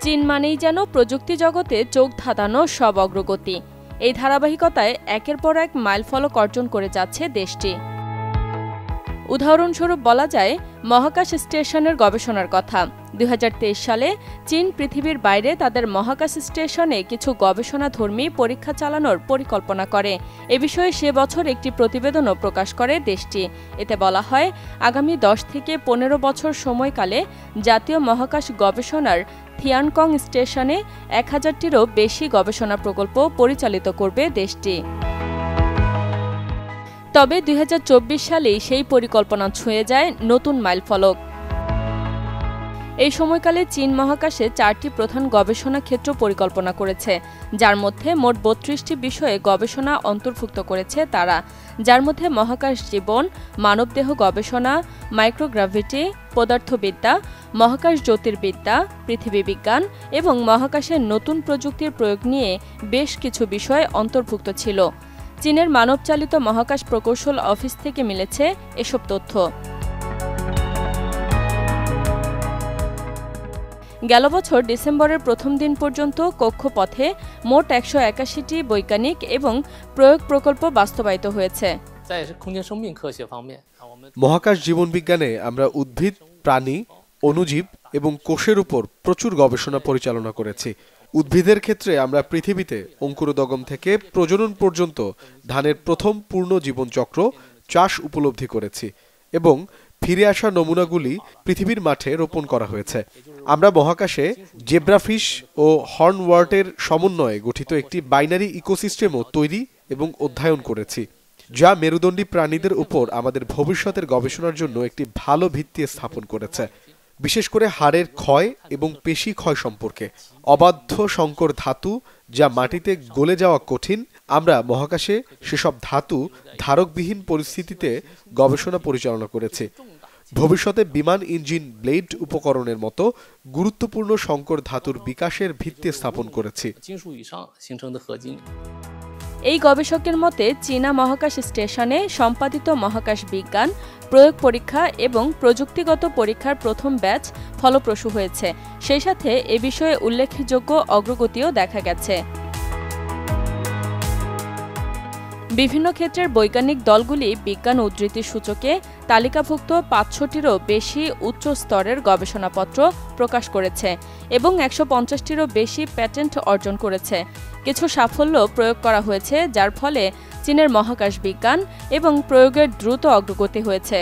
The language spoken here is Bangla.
চীন মানেই যেন প্রযুক্তি জগতে চোখ ধাঁধানো সব অগ্রগতি। এই ধারাবাহিকতায় একের পর এক মাইলফলক অর্জন করে যাচ্ছে দেশটি। উদাহরণস্বরূপ বলা যায় মহাকাশ স্টেশনের গবেষণার কথা। 2023 সালে চীন পৃথিবীর বাইরে তাদের মহাকাশ স্টেশনে কিছু গবেষণাধর্মী পরীক্ষা চালানোর পরিকল্পনা করে। এ বিষয়ে সে বছর একটি প্রতিবেদনও প্রকাশ করে দেশটি। এতে বলা হয়, আগামী 10 থেকে 15 বছর সময়কালে জাতীয় মহাকাশ গবেষণার থিয়ানকং স্টেশনে 1000টিরও বেশি গবেষণা প্রকল্প পরিচালিত করবে দেশটি। তবে 2024 সালেই সেই পরিকল্পনা ছুঁয়ে যায় নতুন মাইলফলক। এই সময়কালে চীন মহাকাশে 4টি প্রধান গবেষণা ক্ষেত্র পরিকল্পনা করেছে, যার মধ্যে মোট 32টি বিষয়ে গবেষণা অন্তর্ভুক্ত করেছে তারা, যার মধ্যে মহাকাশ জীবন, মানবদেহ গবেষণা, মাইক্রোগ্রাভিটি, পদার্থবিদ্যা, মহাকাশ জ্যোতির্বিদ্যা, পৃথিবী বিজ্ঞান এবং মহাকাশের নতুন প্রযুক্তির প্রয়োগ নিয়ে বেশ কিছু বিষয় অন্তর্ভুক্ত ছিল। চীনের মানবচালিত মহাকাশ প্রকৌশল অফিস থেকে মিলেছে এসব তথ্য। গেল বছর ডিসেম্বরের প্রথম দিন পর্যন্ত কক্ষপথে মোট 181টি বৈজ্ঞানিক এবং প্রয়োগ প্রকল্প বাস্তবায়িত হয়েছে। মহাকাশ জীবনবিজ্ঞানে আমরা উদ্ভিদ, প্রাণী, অণুজীব এবং কোষের উপর প্রচুর গবেষণা পরিচালনা করেছি। উদ্ভিদের ক্ষেত্রে আমরা পৃথিবীতে অঙ্কুরোদ্গম থেকে প্রজনন পর্যন্ত ধানের প্রথম পূর্ণ জীবনচক্র চাষ উপলব্ধি করেছি এবং ফিরে আসা নমুনাগুলি পৃথিবীর মাঠে রোপণ করা হয়েছে। আমরা মহাকাশে জেব্রাফিশ ও হর্নওয়ার্টের সমন্বয়ে গঠিত একটি বাইনারি ইকোসিস্টেমও তৈরি এবং অধ্যয়ন করেছি, যা মেরুদণ্ডী প্রাণীদের উপর আমাদের ভবিষ্যতের গবেষণার জন্য একটি ভালো ভিত্তি স্থাপন করেছে, বিশেষ করে হাড়ের ক্ষয় এবং পেশি ক্ষয় সম্পর্কে। অবাধ্য সংকর ধাতু যা মাটিতে গলে যাওয়া কঠিন, আমরা মহাকাশে সেসব ধাতু ধারকবিহীন পরিস্থিতিতে গবেষণা পরিচালনা করেছি। ভবিষ্যতে বিমান ইঞ্জিন, ব্লেড উপকরণের মতো গুরুত্বপূর্ণ সংকর ধাতুর বিকাশের ভিত্তি স্থাপন করেছি। এই গবেষকের মতে চীনা মহাকাশ স্টেশনে সম্পাদিত মহাকাশ বিজ্ঞান, প্রয়োগ পরীক্ষা এবং প্রযুক্তিগত পরীক্ষার প্রথম ব্যাচ ফলপ্রসূ হয়েছে। সেই সাথে এ বিষয়ে উল্লেখযোগ্য অগ্রগতিও দেখা গেছে। বিভিন্ন ক্ষেত্রের বৈজ্ঞানিক দলগুলি বিজ্ঞান উদ্ধৃতি সূচকে তালিকাভুক্ত 500টিরও বেশি উচ্চ স্তরের গবেষণাপত্র প্রকাশ করেছে এবং 150টিরও বেশি প্যাটেন্ট অর্জন করেছে। কিছু সাফল্য প্রয়োগ করা হয়েছে, যার ফলে চীনের মহাকাশ বিজ্ঞান এবং প্রয়োগের দ্রুত অগ্রগতি হয়েছে।